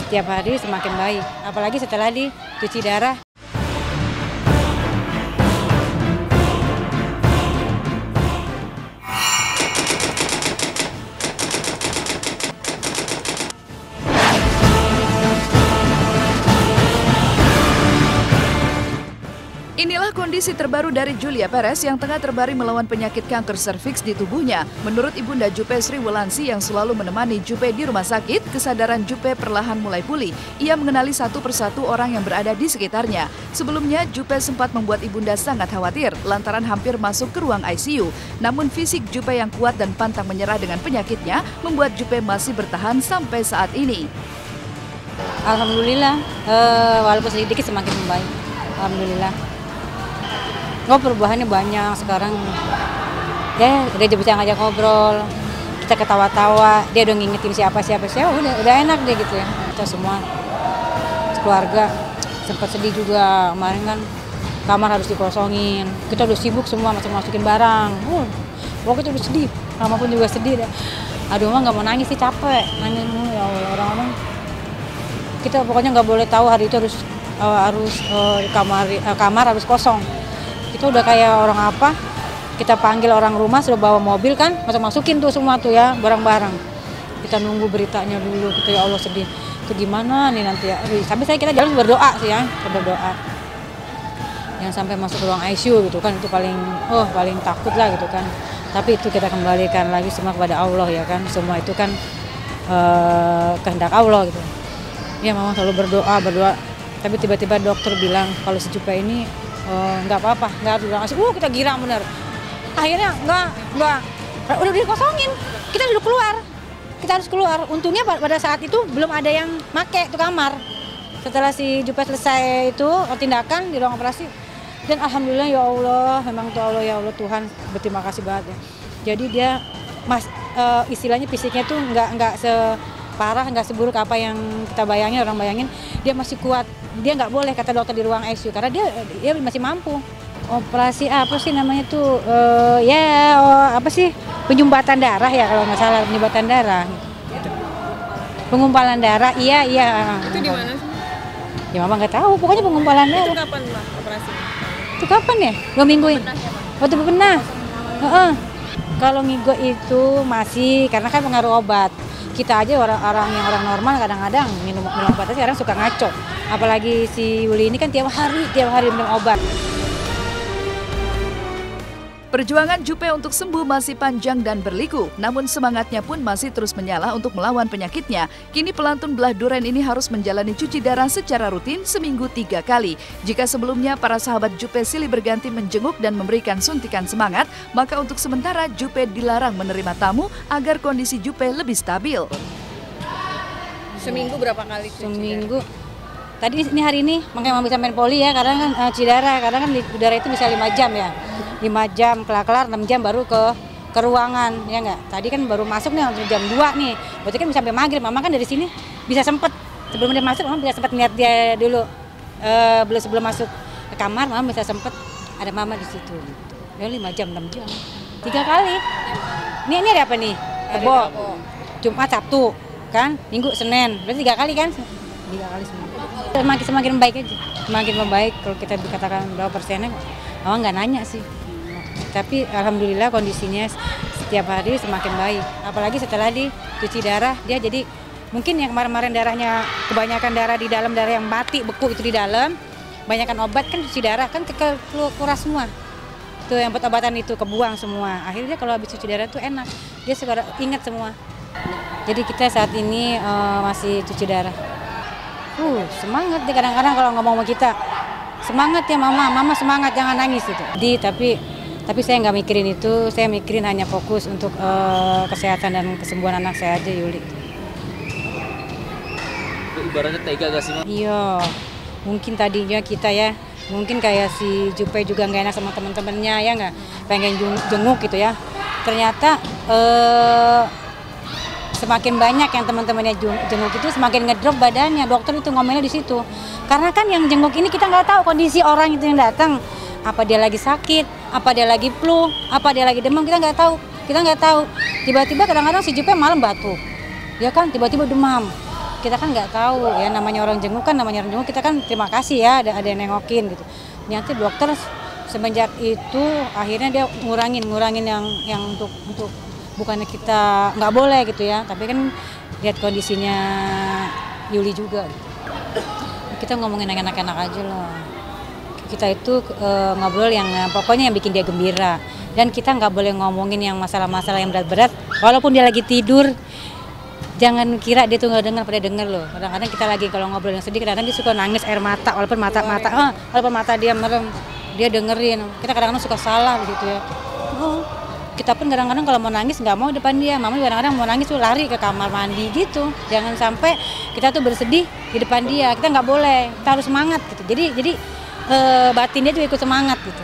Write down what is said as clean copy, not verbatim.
setiap hari semakin baik, apalagi setelah dicuci darah. Inilah kondisi terbaru dari Julia Perez yang tengah terbaring melawan penyakit kanker serviks di tubuhnya. Menurut Ibunda Jupe Sri Wulansi yang selalu menemani Jupe di rumah sakit, kesadaran Jupe perlahan mulai pulih. Ia mengenali satu persatu orang yang berada di sekitarnya. Sebelumnya, Jupe sempat membuat Ibunda sangat khawatir lantaran hampir masuk ke ruang ICU. Namun fisik Jupe yang kuat dan pantang menyerah dengan penyakitnya membuat Jupe masih bertahan sampai saat ini. Alhamdulillah, walaupun sedikit semakin membaik. Alhamdulillah. Perubahannya banyak sekarang. Ya, udah bisa ngajak ngobrol, kita ketawa-tawa, dia udah ngingetin siapa, udah enak deh gitu ya. Kita semua keluarga sempat sedih juga kemarin kan, kamar harus dikosongin. Kita udah sibuk semua masukin barang. Pokoknya udah sedih, mama pun juga sedih deh. Aduh, mama nggak mau nangis sih, capek nangis mulu ya Allah, orang-orang. Kita pokoknya nggak boleh tahu hari itu harus kamar harus kosong. Kita udah kayak orang apa, kita panggil orang rumah sudah bawa mobil kan, masukin tuh semua tuh ya barang-barang. Kita nunggu beritanya dulu, kita ya Allah sedih. Itu gimana nih nanti ya? Sampai kita jalan berdoa sih ya, kita berdoa. Yang sampai masuk ke ruang ICU gitu kan, itu paling takut lah gitu kan. Tapi itu kita kembalikan lagi semua kepada Allah ya kan. Semua itu kan kehendak Allah gitu. Ya mama selalu berdoa. Tapi tiba-tiba dokter bilang kalau si Jupe ini nggak apa-apa, nggak harus bilang kita girang bener. Akhirnya nggak, udah dikosongin, kita harus keluar. Untungnya pada saat itu belum ada yang make tuh kamar. Setelah si Jupe selesai itu tindakan di ruang operasi, dan alhamdulillah ya Allah, memang tuh Allah ya Allah Tuhan, berterima kasih banget ya. Jadi dia istilahnya fisiknya tuh nggak separah, nggak seburuk apa yang kita bayangin, orang bayangin. Dia masih kuat. Dia nggak boleh kata dokter di ruang ICU karena dia masih mampu. Operasi apa sih namanya tuh? Penyumbatan darah ya kalau nggak salah, penyumbatan darah. Gitu. Pengumpalan darah, iya. Itu di mana sih? Ya mama nggak tahu, pokoknya pengumpalan darah. Itu kapan Mbak operasinya? Itu kapan ya? 2 minggu ya? Waktu bebenah. Kalau ngigo itu masih karena kan pengaruh obat. Kita aja orang normal kadang-kadang minum obat aja sekarang suka ngaco. Apalagi si Yuli ini kan tiap hari minum obat. Perjuangan Jupe untuk sembuh masih panjang dan berliku, namun semangatnya pun masih terus menyala untuk melawan penyakitnya. Kini pelantun belah duren ini harus menjalani cuci darah secara rutin seminggu 3 kali. Jika sebelumnya para sahabat Jupe silih berganti menjenguk dan memberikan suntikan semangat, maka untuk sementara Jupe dilarang menerima tamu agar kondisi Jupe lebih stabil. Seminggu berapa kali cuci? Seminggu. Tadi ini hari ini makanya mau bisa main poli ya, karena kan cuci darah, karena kan darah itu bisa 5 jam ya. 5 jam, kelar 6 jam baru ke ruangan, ya enggak? Tadi kan baru masuk nih jam 2 nih, berarti kan bisa sampai maghrib. Mama kan dari sini bisa sempet, sebelum dia masuk mama bisa sempet lihat dia dulu. Sebelum masuk ke kamar mama bisa sempet ada mama di situ. Ya 5 jam, 6 jam. 3 kali. Ini ada apa nih? Kebo. Jumat, Sabtu, kan? Minggu, Senin. Berarti 3 kali kan? 3 kali semua. Semakin baik aja. Semakin membaik kalau kita dikatakan berapa persennya. Mama nggak nanya sih. Tapi alhamdulillah kondisinya setiap hari semakin baik. Apalagi setelah dicuci darah, dia jadi mungkin yang kemarin-kemarin darahnya kebanyakan darah di dalam, darah yang mati beku itu di dalam, banyakkan obat kan cuci darah kan kuras semua. Tuh yang obat-obatan itu kebuang semua. Akhirnya kalau habis cuci darah tuh enak. Dia sekarang ingat semua. Jadi kita saat ini masih cuci darah. Semangat deh kadang-kadang kalau ngomong sama kita. Semangat ya mama semangat, jangan nangis itu. Tapi saya nggak mikirin itu, saya mikirin hanya fokus untuk kesehatan dan kesembuhan anak saya aja, Yuli. Ibaratnya tega gak sih, Ma? Iya, mungkin tadinya kita ya, mungkin kayak si Jupe juga nggak enak sama teman-temannya ya nggak, pengen jenguk gitu ya. Ternyata semakin banyak yang teman-temannya jenguk itu semakin ngedrop badannya. Dokter itu ngomelnya di situ. Karena kan yang jenguk ini kita nggak tahu kondisi orang itu yang datang. Apa dia lagi sakit, apa dia lagi flu, apa dia lagi demam, kita nggak tahu. Tiba-tiba kadang-kadang si Jupe malam batuk. Ya kan, tiba-tiba demam. kita kan nggak tahu ya, namanya orang jenguk kita kan terima kasih ya ada yang nengokin gitu. Nanti dokter semenjak itu akhirnya dia ngurangin yang untuk bukannya kita nggak boleh gitu ya, tapi kan lihat kondisinya Yuli juga gitu. Kita ngomongin yang enak-enak aja loh. Kita itu ngobrol yang pokoknya yang bikin dia gembira, dan kita nggak boleh ngomongin yang masalah-masalah yang berat-berat walaupun dia lagi tidur. Jangan kira dia tuh nggak dengar, pada denger loh. Kadang-kadang kita lagi kalau ngobrol yang sedih, kadang-kadang dia suka nangis air mata walaupun mata dia merem, dia dengerin. Kita kadang-kadang suka salah gitu ya. Kita pun kadang-kadang kalau mau nangis nggak mau depan dia, mama kadang-kadang mau nangis tuh lari ke kamar mandi gitu. Jangan sampai kita tuh bersedih di depan dia, kita nggak boleh, kita harus semangat gitu. Jadi batin dia juga ikut semangat gitu.